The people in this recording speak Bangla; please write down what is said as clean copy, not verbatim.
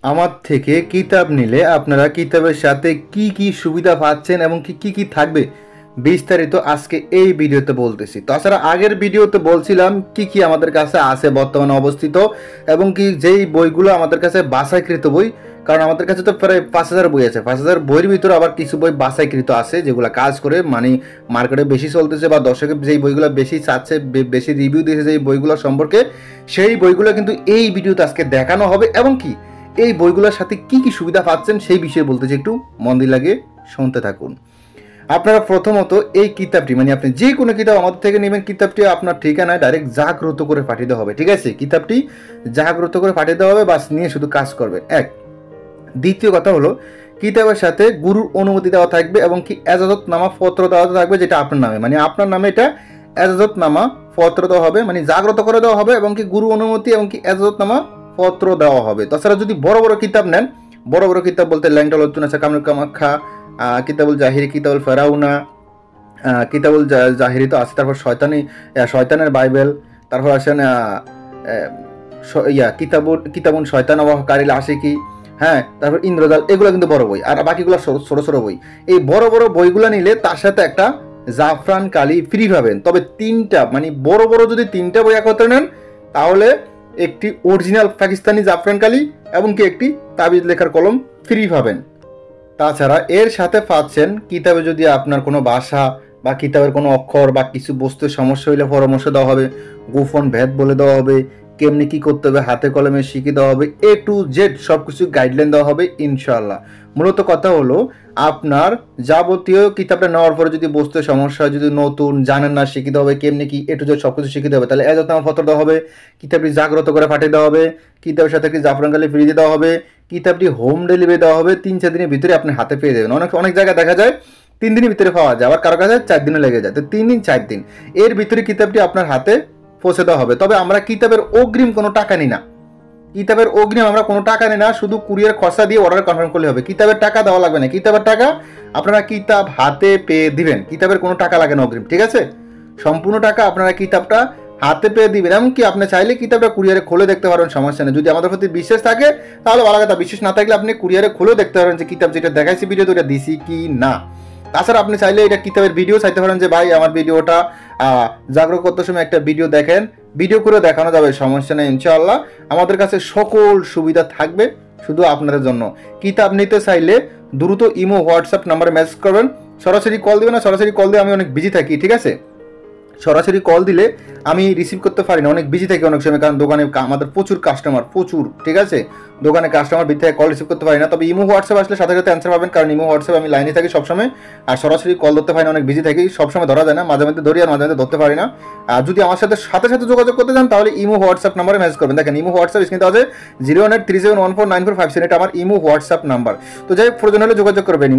আমার থেকে কিতাব নিলে আপনারা কিতাবের সাথে কি কি সুবিধা পাচ্ছেন এবং কি কি থাকবে বিস্তারিত আজকে এই ভিডিওতে বলতেছি। তাছাড়া আগের ভিডিওতে বলছিলাম কি কি আমাদের কাছে আছে বর্তমানে অবস্থিত এবং কি যেই বইগুলো আমাদের কাছে বাছাইকৃত বই, কারণ আমাদের কাছে তো প্রায় 5,000 বই আছে। 5,000 বইয়ের ভিতরে আবার কিছু বই বাছাইকৃত আছে যেগুলো কাজ করে, মানে মার্কেটে বেশি চলতেছে বা দর্শকের যেই বইগুলো বেশি চাচ্ছে, বেশি রিভিউ দিয়েছে যেই বইগুলো সম্পর্কে, সেই বইগুলো কিন্তু এই ভিডিওতে আজকে দেখানো হবে এবং কি এই বইগুলোর সাথে কি কি সুবিধা পাচ্ছেন সেই বিষয়ে বলতেছি, একটু মন দিয়ে লাগে শুনতে থাকুন। আপনারা প্রথমত এই কিতাবটি, মানে আপনি যে কোনো কিতাব আমাদের থেকে নেবেন, কিতাবটি আপনার ঠিকানায় ডাইরেক্ট জাগ্রত করে পাঠিয়ে দেওয়া হবে, ঠিক আছে? কিতাবটি জাগ্রত করে পাঠিয়ে দেওয়া হবে, বাস নিয়ে শুধু কাজ করবেন। এক, দ্বিতীয় কথা হলো কিতাবের সাথে গুরুর অনুমতি দেওয়া থাকবে এবং কি এজাজতনামা পত্র দেওয়া থাকবে, যেটা আপনার নামে, মানে আপনার নামে এটা এজাজতনামা পত্র দেওয়া হবে, মানে জাগ্রত করে দেওয়া হবে এবং কি গুরু অনুমতি এবং কি এজাজতনামা পত্র দেওয়া হবে। তাছাড়া যদি বড় বড় কিতাব নেন, বড় বড় কিতাব বলতে ল্যাংটল আছে, কামরুল কামাখ্যা, কিতাবুল জাহিরি, কিতাবুল ফেরাউনা, কিতাবুল জাহিরি তো আছে, তারপর শয়তানের বাইবেল, তারপর আসেন কিতাবুন শয়তান অবহকারীল আশিকি, হ্যাঁ, তারপর ইন্দ্রজাল, এগুলো কিন্তু বড় বই, আর বাকিগুলো ছোট ছোট বই। এই বড় বড় বইগুলো নিলে তার সাথে একটা জাফরান কালি ফ্রি পাবেন। তবে তিনটা, মানে বড় বড় যদি তিনটা বই একত্রে নেন তাহলে একটি অরিজিনাল পাকিস্তানি জাফরান কালি এবং কি একটি তাবিজ লেখার কলম ফ্রি পাবেন। তাছাড়া এর সাথে পাচ্ছেন কিতাবে যদি আপনার কোনো ভাষা বা কিতাবের কোনো অক্ষর বা কিছু বস্তুর সমস্যা হইলে পরামর্শ দেওয়া হবে, গোপন ভেদ বলে দেওয়া হবে, কেমনি কি করতে হবে হাতে কলমে শিখিয়ে দেওয়া হবে, A to Z সব কিছু গাইডলাইন দেওয়া হবে ইনশাআল্লাহ। মূলত কথা হলো আপনার যাবতীয় কিতাবটা নেওয়ার পরে যদি বস্তুর সমস্যা হয়, যদি নতুন জানেন না, শিখিয়ে দেওয়া হবে কেমনি কি A to Z সব কিছু শিখিয়ে দেওয়া হবে, তাহলে এজাজতনামা পত্র দেওয়া হবে, কিতাবটি জাগ্রত করে পাঠিয়ে দেওয়া হবে, কিতাবের সাথে একটি জাফরান কালি ফ্রি দেওয়া হবে, কিতাবটি হোম ডেলিভারি দেওয়া হবে, 3-4 দিনের ভিতরে আপনি হাতে পেয়ে যাবেন। অনেক জায়গায় দেখা যায় 3 দিনের ভিতরে পাওয়া যায়, আবার কারো কাছে 4 দিনও লেগে যায়। তো 3 দিন 4 দিন এর ভিতরে কিতাবটি আপনার হাতে পৌঁছে দেওয়া হবে। তবে আমরা কিতাবের অগ্রিম কোনো টাকা নিই না, কিতাবের অগ্রিম আমরা কোনো টাকা নিই না, শুধু কুরিয়ার খরচা দিয়ে অর্ডার কনফার্ম করলে হবে। কিতাবের টাকা দেওয়া লাগবে না, কিতাবের টাকা আপনারা কিতাব হাতে পেয়ে দিবেন, কিতাবের কোনো টাকা লাগে না অগ্রিম, ঠিক আছে? সম্পূর্ণ টাকা আপনারা কিতাবটা হাতে পেয়ে দিবেন। এমনকি আপনি চাইলে কিতাবটা কুরিয়ারে খুলে দেখতে পারেন, সমস্যা নেই। যদি আমাদের প্রতি বিশ্বাস থাকে তাহলে ভালো কথা, বিশ্বাস না থাকলে আপনি কুরিয়ারে খুলে দেখতে পারেন যে কিতাব যেটা দেখাইছি ভিডিওতে ওটা দিছি কি না। তাছাড়া আপনি চাইলে এটা কিতাবের ভিডিও চাইতে পারেন যে ভাই আমার ভিডিওটা জাগ্রত করতে সময় একটা ভিডিও দেখেন, ভিডিও করে দেখানো যাবে, সমস্যা নেই ইনশাআল্লাহ। আমাদের কাছে সকল সুবিধা থাকবে শুধু আপনাদের জন্য। কিতাব নিতে চাইলে দ্রুত ইমো হোয়াটসঅ্যাপ নাম্বারে মেসেজ করবেন, সরাসরি কল দেবেন না, সরাসরি কল দিয়ে আমি অনেক বিজি থাকি, ঠিক আছে? সরাসরি কল দিলে আমি রিসিভ করতে পারি না, অনেক বিজি থাকি অনেক সময়, কারণ দোকানে আমাদের প্রচুর কাস্টমার, প্রচুর, ঠিক আছে? দোকানে কাস্টমার বিজি থেকে কল রিসিভ করতে পারি না। তবে ইমো হোয়াটসঅ্যাপ আসলে সাথে সাথে অ্যান্সার পাবেন, কারণ ইমো হোয়াটসঅ্যাপ আমি লাইনে থাকি সবসময়, আর সরাসরি কল ধরতে পারি না, অনেক বিজি থাকি, সবসময় ধরা যায় না, মাঝে মধ্যে ধরি আর মাঝে মধ্যে ধরতে পারি না। আর যদি আমার সাথে সাথে সাথে যোগাযোগ করতে চান তাহলে ইমো হোয়াটসঅ্যাপ নাম্বারে মেসেজ করবেন। দেখেন ইমো হোয়াটসঅ্যাপ স্ক্রিনে আছে 01837149457, এটা আমার ইমো হোয়াটসঅ্যাপ নাম্বার। তো যাই হোক, প্রয়োজন হলে যোগাযোগ করবেন।